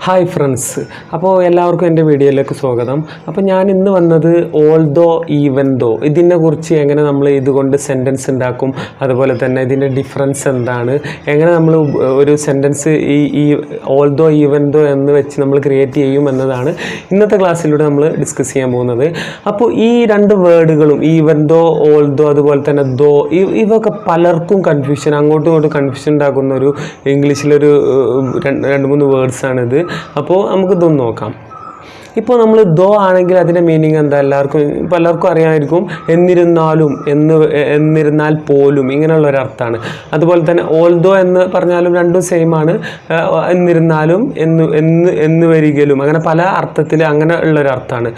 Hi friends, അപ്പോൾ എല്ലാവർക്കും എൻ്റെ വീഡിയോയിലേക്ക് സ്വാഗതം. അപ്പോൾ ഞാൻ ഇന്ന് വന്നത് ഓൾദോ ഈവൻ ദോ ഇതിനെ കുറിച്ച് എങ്ങനെ നമ്മൾ ഇതുകൊണ്ട് സെൻറ്റൻസ് ഉണ്ടാക്കും, അതുപോലെ തന്നെ ഇതിൻ്റെ ഡിഫറൻസ് എന്താണ്, എങ്ങനെ നമ്മൾ ഒരു സെൻറ്റൻസ് ഈ ഓൾദോ ഈവൻ ദോ എന്ന് വെച്ച് നമ്മൾ ക്രിയേറ്റ് ചെയ്യും എന്നതാണ് ഇന്നത്തെ ക്ലാസ്സിലൂടെ നമ്മൾ ഡിസ്കസ് ചെയ്യാൻ പോകുന്നത്. അപ്പോൾ ഈ രണ്ട് വേർഡുകളും ഈവൻ ദോ, ഓൾദോ, അതുപോലെ തന്നെ ദോ, ഇവയൊക്കെ പലർക്കും കൺഫ്യൂഷൻ, അങ്ങോട്ടും ഇങ്ങോട്ടും കൺഫ്യൂഷൻ ഉണ്ടാക്കുന്ന ഒരു ഇംഗ്ലീഷിലൊരു രണ്ട് മൂന്ന് വേർഡ്സാണിത്. അപ്പോൾ നമുക്കിതൊന്ന് നോക്കാം. ഇപ്പോൾ നമ്മൾ ദോ ആണെങ്കിൽ അതിൻ്റെ മീനിങ് എന്താ പലർക്കും അറിയാമായിരിക്കും. എന്നിരുന്നാലും, എന്നിരുന്നാൽ പോലും, ഇങ്ങനെയുള്ളൊരർത്ഥമാണ്. അതുപോലെ തന്നെ ഓൾദോ എന്ന് പറഞ്ഞാലും രണ്ടും സെയിം ആണ്. എന്നിരുന്നാലും, എന്ന് വരികലും, അങ്ങനെ പല അർത്ഥത്തിൽ അങ്ങനെ ഉള്ളൊരർത്ഥമാണ്.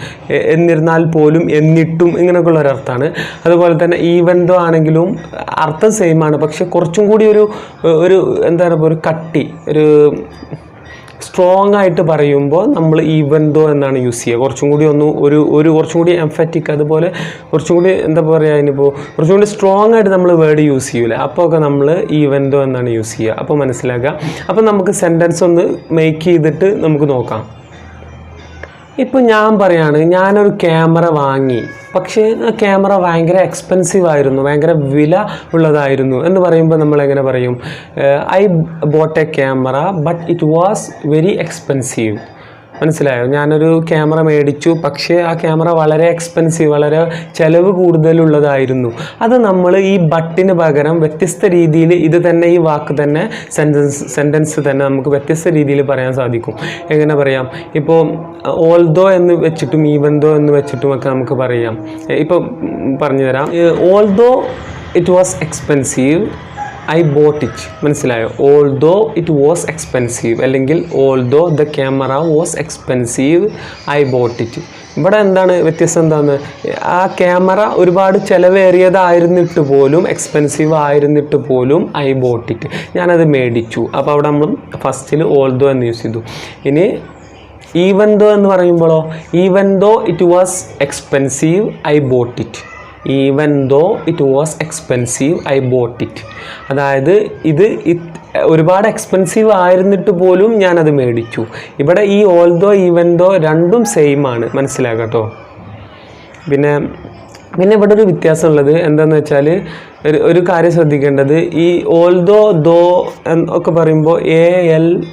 എന്നിരുന്നാൽ പോലും, എന്നിട്ടും, ഇങ്ങനെയൊക്കെ ഉള്ളൊരർത്ഥമാണ്. അതുപോലെ തന്നെ ഈവൻ ദോ ആണെങ്കിലും അർത്ഥം സെയിം ആണ്, പക്ഷെ കുറച്ചും കൂടി ഒരു എന്താ പറയുക, ഒരു കട്ടി, സ്ട്രോങ് ആയിട്ട് പറയുമ്പോൾ നമ്മൾ ഈവൻ ദോ എന്നാണ് യൂസ് ചെയ്യുക. കുറച്ചും കൂടി കുറച്ചും കൂടി എംഫറ്റിക്, അതുപോലെ കുറച്ചും കൂടി എന്താ പറയുക, അതിനിപ്പോൾ കുറച്ചും കൂടി സ്ട്രോങ് ആയിട്ട് നമ്മൾ വേർഡ് യൂസ് ചെയ്യൂല. അപ്പോൾ ഒക്കെ നമ്മൾ ഈവൻ ദോ എന്നാണ് യൂസ് ചെയ്യുക. അപ്പോൾ മനസ്സിലാക്കുക. അപ്പോൾ നമുക്ക് സെൻറ്റൻസ് ഒന്ന് മേക്ക് ചെയ്തിട്ട് നമുക്ക് നോക്കാം. ഇപ്പോൾ ഞാൻ പറയാണ്, ഞാനൊരു ക്യാമറ വാങ്ങി, പക്ഷേ ആ ക്യാമറ ഭയങ്കര എക്സ്പെൻസീവ് ആയിരുന്നു, ഭയങ്കര വില ഉള്ളതായിരുന്നു എന്ന് പറയുമ്പോൾ നമ്മൾ എങ്ങനെ പറയും? I boat A camera but it was very expensive. മനസ്സിലായോ? ഞാനൊരു ക്യാമറ മേടിച്ചു, പക്ഷേ ആ ക്യാമറ വളരെ എക്സ്പെൻസീവ്, വളരെ ചിലവ് കൂടുതലുള്ളതായിരുന്നു. അത് നമ്മൾ ഈ ബട്ടിന് പകരം വ്യത്യസ്ത രീതിയിൽ ഇത് തന്നെ, ഈ വാക്ക് തന്നെ, സെൻറ്റൻസ് തന്നെ നമുക്ക് വ്യത്യസ്ത രീതിയിൽ പറയാൻ സാധിക്കും. എങ്ങനെ പറയാം? ഇപ്പോൾ ഓൾദോ എന്ന് വെച്ചിട്ടും ഈവൻ ദോ എന്ന് വെച്ചിട്ടും ഒക്കെ നമുക്ക് പറയാം. ഇപ്പോൾ പറഞ്ഞു തരാം. Although it was expensive I bought it. മനസ്സിലായോ? ഓൾദോ ഇറ്റ് വാസ് എക്സ്പെൻസീവ്, അല്ലെങ്കിൽ although the camera was expensive I bought it. ഇവിടെ എന്താണ് വ്യത്യാസം? എന്താണ്? ആ ക്യാമറ ഒരുപാട് ചിലവേറിയതായിരുന്നിട്ട് പോലും, എക്സ്പെൻസീവ് ആയിരുന്നിട്ട് പോലും ഐ ബോട്ട് ഇറ്റ്, ഞാനത് മേടിച്ചു. അപ്പോൾ അവിടെ നമ്മൾ ഫസ്റ്റിൽ ഓൾദോ എന്ന് യൂസ് ചെയ്തു. ഇനി ഈവൻ ദോ എന്ന് പറയുമ്പോഴോ, even though it was expensive I bought it. Even though it was expensive I bought it. അതായത് ഇത് ഒരുപാട് എക്സ്പെൻസീവ് ആയിരുന്നിട്ട് പോലും ഞാനത് മേടിച്ചു. ഇവിടെ ഈ ഓൾദോ ഈവൻ ദോ രണ്ടും സെയിം ആണ്. മനസ്സിലാക്കട്ടോ. പിന്നെ ഇവിടെ ഒരു വ്യത്യാസമുള്ളത് എന്താണെന്ന് വെച്ചാൽ, ഒരു കാര്യം ശ്രദ്ധിക്കേണ്ടത്, ഈ ഓൾദോ ദോ ഒക്കെ പറയുമ്പോൾ ALTHOUGH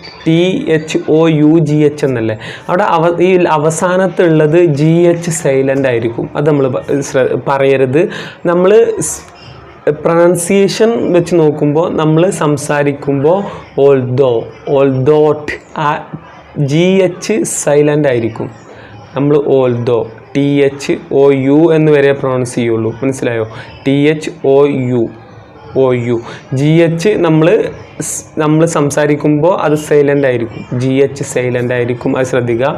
എന്നല്ലേ, അവിടെ ഈ അവസാനത്തുള്ളത് GH സൈലൻ്റ് ആയിരിക്കും. അത് നമ്മൾ പറയരുത്. നമ്മൾ പ്രൊനൗൺസിയേഷൻ വെച്ച് നോക്കുമ്പോൾ നമ്മൾ സംസാരിക്കുമ്പോൾ ഓൾദോട്ട് GH സൈലൻ്റ് ആയിരിക്കും. നമ്മൾ ഓൾദോ THOU എന്ന് വരെ പ്രൊണൗൺസ് ചെയ്യുള്ളൂ. മനസ്സിലായോ? THOU GH നമ്മൾ സംസാരിക്കുമ്പോൾ അത് സൈലൻ്റ് ആയിരിക്കും. GH സൈലൻ്റ് ആയിരിക്കും, അത് ശ്രദ്ധിക്കുക.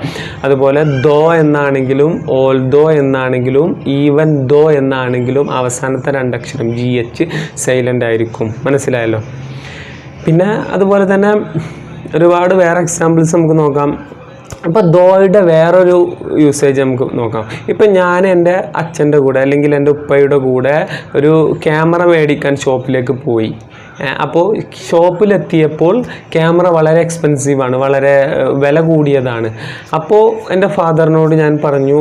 അതുപോലെ ദോ എന്നാണെങ്കിലും, ഓൾദോ എന്നാണെങ്കിലും, ഈവൻ ദോ എന്നാണെങ്കിലും അവസാനത്തെ രണ്ടക്ഷരം GH സൈലൻ്റ് ആയിരിക്കും. മനസ്സിലായല്ലോ? പിന്നെ അതുപോലെ തന്നെ ഒരുപാട് വേറെ എക്സാമ്പിൾസ് നമുക്ക് നോക്കാം. അപ്പോൾ ദോയുടെ വേറൊരു യൂസേജ് നമുക്ക് നോക്കാം. ഇപ്പം ഞാൻ എൻ്റെ അച്ഛൻ്റെ കൂടെ, അല്ലെങ്കിൽ എൻ്റെ ഉപ്പയുടെ കൂടെ ഒരു ക്യാമറ മേടിക്കാൻ ഷോപ്പിലേക്ക് പോയി. അപ്പോൾ ഷോപ്പിലെത്തിയപ്പോൾ ക്യാമറ വളരെ എക്സ്പെൻസീവാണ്, വളരെ വില കൂടിയതാണ്. അപ്പോൾ എൻ്റെ ഫാദറിനോട് ഞാൻ പറഞ്ഞു,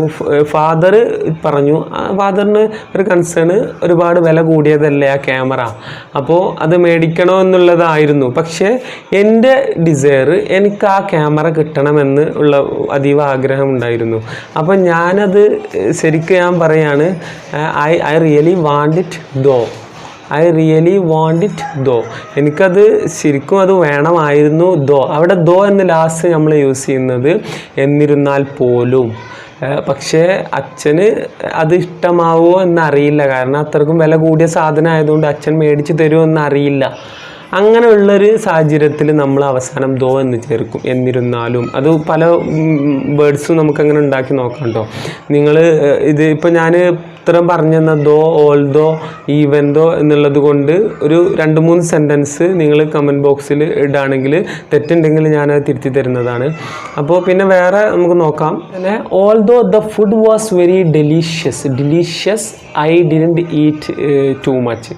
ഫാദറിന് ഒരു കൺസേൺ, ഒരുപാട് വില കൂടിയതല്ലേ ആ ക്യാമറ, അപ്പോൾ അത് മേടിക്കണോ എന്നുള്ളതായിരുന്നു. പക്ഷേ എൻ്റെ ഡിസയർ, എനിക്ക് ആ ക്യാമറ കിട്ടണമെന്ന് ഉള്ള അതീവ ആഗ്രഹം ഉണ്ടായിരുന്നു. അപ്പോൾ ഞാനത് ശരിക്കും ഞാൻ പറയാണ്, ഐ റിയലി വാണ്ട് ഇറ്റ് ദോ. എനിക്കത് ശരിക്കും അത് വേണമായിരുന്നു. ദോ, അവിടെ ദോ എന്ന് ലാസ്റ്റ് നമ്മൾ യൂസ് ചെയ്യുന്നത് എന്നിരുന്നാൽ പോലും. പക്ഷേ അച്ഛന് അത് ഇഷ്ടമാവുമോ എന്നറിയില്ല, കാരണം അത്രക്കും വില കൂടിയ സാധനം ആയതുകൊണ്ട് അച്ഛൻ മേടിച്ച് തരുമോ എന്നറിയില്ല. അങ്ങനെയുള്ളൊരു സാഹചര്യത്തിൽ നമ്മൾ അവസാനം ദോ എന്ന് ചേർക്കും. എന്നിരുന്നാലും അത് പല വേർഡ്സും നമുക്കങ്ങനെ ഉണ്ടാക്കി നോക്കാം കേട്ടോ. നിങ്ങൾ ഇത് ഇപ്പോൾ ഞാൻ ഉത്തരം പറഞ്ഞെന്ന ദോ, ഓൾദോ, ഈവൻദോ എന്നുള്ളത് കൊണ്ട് ഒരു 2-3 സെൻറ്റൻസ് നിങ്ങൾ കമൻറ്റ് ബോക്സിൽ ഇടുകയാണെങ്കിൽ തെറ്റുണ്ടെങ്കിൽ ഞാനത് തിരുത്തി തരുന്നതാണ്. അപ്പോൾ പിന്നെ വേറെ നമുക്ക് നോക്കാം. പിന്നെ although the food was very delicious I didn't eat too much.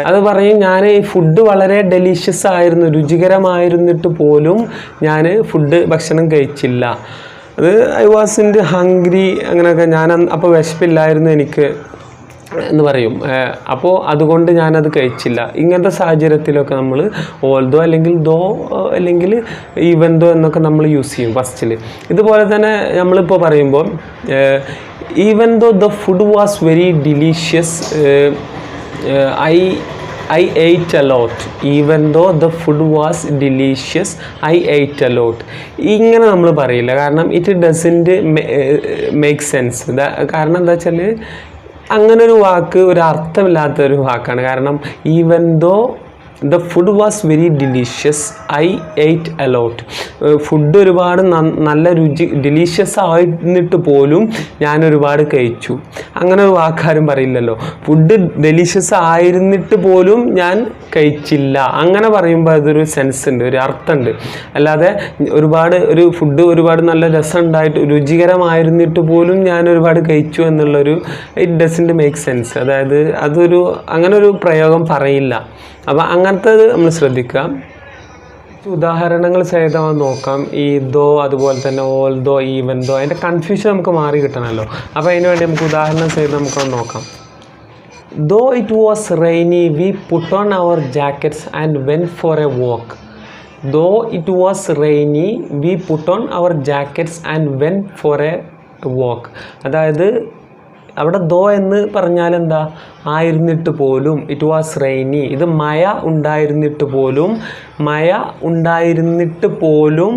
അത് പറയും, ഞാൻ ഈ ഫുഡ് വളരെ ഡെലീഷ്യസ് ആയിരുന്നു, രുചികരമായിരുന്നിട്ട് പോലും ഞാൻ ഭക്ഷണം കഴിച്ചില്ല. അത് ഐ വാസ് ഇൻ ഹംഗ്രി, അങ്ങനെയൊക്കെ. ഞാൻ അപ്പോൾ വിശപ്പില്ലായിരുന്നു എനിക്ക് എന്ന് പറയും. അപ്പോൾ അതുകൊണ്ട് ഞാനത് കഴിച്ചില്ല. ഇങ്ങനത്തെ സാഹചര്യത്തിലൊക്കെ നമ്മൾ ഓൾദോ അല്ലെങ്കിൽ ദോ അല്ലെങ്കിൽ ഈവൻ ദോ എന്നൊക്കെ നമ്മൾ യൂസ് ചെയ്യും ഫസ്റ്റിൽ. ഇതുപോലെ തന്നെ നമ്മളിപ്പോൾ പറയുമ്പോൾ even though the food was very delicious I ate a lot. Even though the food was delicious, I ate a lot. ഇങ്ങനെ നമ്മൾ പറയില്ല, കാരണം ഇറ്റ് ഡസൻറ്റ് മേക്ക് സെൻസ്. കാരണം എന്താ വെച്ചാൽ അങ്ങനൊരു വാക്ക് ഒരു അർത്ഥമില്ലാത്തൊരു വാക്കാണ്. കാരണം even though the food was very delicious I ate a lot. Food ഒരുപാട് നല്ല ഡെലീഷ്യസ് ആയിരുന്നിട്ട് പോലും ഞാൻ ഒരുപാട് കഴിച്ചു. അങ്ങനെ ഒരു വാക്കാരും പറയില്ലല്ലോ. ഫുഡ് ഡെലീഷ്യസ് ആയിരുന്നിട്ട് പോലും ഞാൻ കഴിച്ചില്ല. അങ്ങനെ പറയുമ്പോൾ അതൊരു സെൻസ് ഉണ്ട്, ഒരു അർത്ഥമുണ്ട്. അല്ലാതെ ഒരു ഫുഡ് ഒരുപാട് നല്ല രസമുണ്ടായിട്ട് രുചികരമായിരുന്നിട്ട് പോലും ഞാൻ ഒരുപാട് കഴിച്ചു എന്നുള്ളൊരു ഇറ്റ് ഡസൻറ്റ് മേക്ക് സെൻസ്. അതായത് അങ്ങനെ ഒരു പ്രയോഗം പറയില്ല. അപ്പോൾ അങ്ങനത്തേത് നമ്മൾ ശ്രദ്ധിക്കുക. ഉദാഹരണങ്ങൾ സഹിതം നോക്കാം. ഈ ദോ, അതുപോലെ തന്നെ ഓൾ ദോ, ഈവൻ ദോ, അതിൻ്റെ കൺഫ്യൂഷൻ നമുക്ക് മാറി കിട്ടണമല്ലോ. അപ്പോൾ അതിന് വേണ്ടി നമുക്ക് ഉദാഹരണം സഹിതം നമുക്കൊന്ന് നോക്കാം. Though it was rainy we put on our jackets and went for a walk. Though it was rainy we put on our jackets and went for a walk. അതായത് അവിടെ ദോ എന്ന് പറഞ്ഞാൽ എന്താ, ആയിരുന്നിട്ട് പോലും. ഇറ്റ് വാസ് റെയിനി, ഇത് മഴ ഉണ്ടായിരുന്നിട്ട് പോലും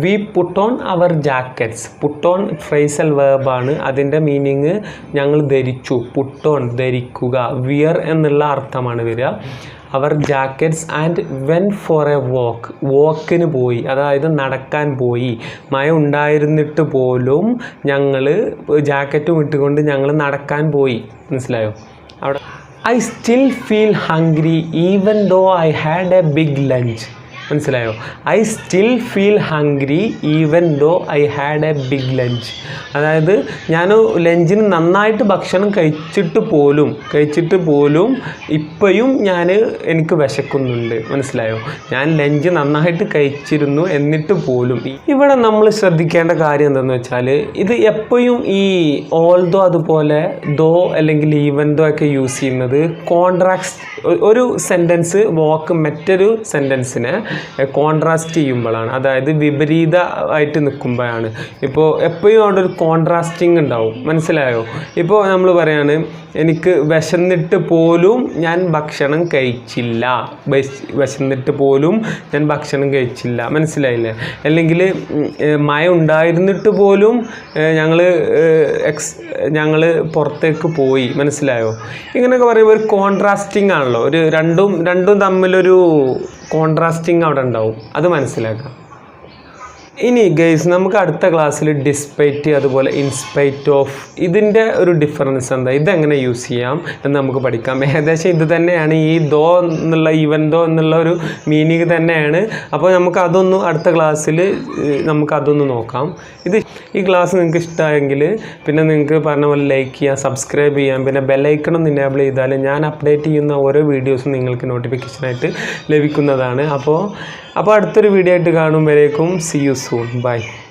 we put on our jackets. Put on phrasal വേർബാണ്. അതിൻ്റെ മീനിങ് ഞങ്ങൾ ധരിച്ചു. പുട്ട് ഓൺ ധരിക്കുക, വിയർ എന്നുള്ള അർത്ഥമാണ് വരിക. Our jackets and went for a വാക്കിന് പോയി, അതായത് നടക്കാൻ പോയി. മഴ ഉണ്ടായിരുന്നിട്ട് പോലും ഞങ്ങൾ ജാക്കറ്റും ഇട്ടുകൊണ്ട് ഞങ്ങൾ നടക്കാൻ പോയി. മനസ്സിലായോ? അവിടെ I still feel hungry even though I had a big lunch. മനസ്സിലായോ? I still feel hungry even though I had a big lunch. അതായത് ഞാൻ ലഞ്ചിന് നന്നായിട്ട് ഭക്ഷണം കഴിച്ചിട്ട് പോലും ഇപ്പോഴും എനിക്ക് വിശക്കുന്നുണ്ട്. മനസ്സിലായോ? ഞാൻ ലഞ്ച് നന്നായിട്ട് കഴിച്ചിരുന്നു എന്നിട്ട് പോലും. ഇവിടെ നമ്മൾ ശ്രദ്ധിക്കേണ്ട കാര്യം എന്താണെന്ന് വെച്ചാൽ, ഇത് എപ്പോഴും ഈ ഓൾദോ അതുപോലെ ദോ അല്ലെങ്കിൽ ഈവൻ ദോ ഒക്കെ യൂസ് ചെയ്യുന്നത് ഒരു സെൻറ്റൻസ് വാക്ക് മറ്റൊരു സെൻറ്റൻസിനെ കോൺട്രാസ്റ്റ് ചെയ്യുമ്പോഴാണ്. അതായത് വിപരീതമായിട്ട് നിൽക്കുമ്പോഴാണ്. ഇപ്പോൾ എപ്പോഴും അവിടെ ഒരു കോൺട്രാസ്റ്റിംഗ് ഉണ്ടാവും. മനസ്സിലായോ? ഇപ്പോൾ നമ്മൾ പറയാണ്, എനിക്ക് വിശന്നിട്ട് പോലും ഞാൻ ഭക്ഷണം കഴിച്ചില്ല. മനസ്സിലായില്ലേ? അല്ലെങ്കിൽ മഴ ഉണ്ടായിരുന്നിട്ട് പോലും ഞങ്ങൾ പുറത്തേക്ക് പോയി. മനസ്സിലായോ? ഇങ്ങനെയൊക്കെ പറയുമ്പോൾ ഒരു കോൺട്രാസ്റ്റിംഗ് ആണല്ലോ. രണ്ടും തമ്മിലൊരു കോൺട്രാസ്റ്റിംഗ് അവിടെ ഉണ്ടാവും. അത് മനസ്സിലാക്കാം. ഇനി ഗൈസ്, നമുക്ക് അടുത്ത ക്ലാസ്സിൽ ഡിസ്പൈറ്റ് അതുപോലെ ഇൻസ്പൈറ്റ് ഓഫ് ഇതിൻ്റെ ഒരു ഡിഫറൻസ് എന്താ, ഇതെങ്ങനെ യൂസ് ചെയ്യാം എന്ന് നമുക്ക് പഠിക്കാം. ഏകദേശം ഇത് തന്നെയാണ്, ഈ ദോ എന്നുള്ള ഈവൻ ദോ എന്നുള്ള ഒരു മീനിങ് തന്നെയാണ്. അപ്പോൾ നമുക്ക് അടുത്ത ക്ലാസ്സിൽ നമുക്കതൊന്ന് നോക്കാം. ഈ ക്ലാസ് നിങ്ങൾക്ക് ഇഷ്ടമായെങ്കിൽ പിന്നെ നിങ്ങൾക്ക് പറഞ്ഞ പോലെ ലൈക്ക് ചെയ്യാം, സബ്സ്ക്രൈബ് ചെയ്യാം, പിന്നെ ബെല്ലൈക്കണം എനേബിൾ ചെയ്താൽ ഞാൻ അപ്ഡേറ്റ് ചെയ്യുന്ന ഓരോ വീഡിയോസും നിങ്ങൾക്ക് നോട്ടിഫിക്കേഷനായിട്ട് ലഭിക്കുന്നതാണ്. അപ്പോൾ അടുത്തൊരു വീഡിയോ ആയിട്ട് കാണുമ്പോഴേക്കും see you soon. Bye.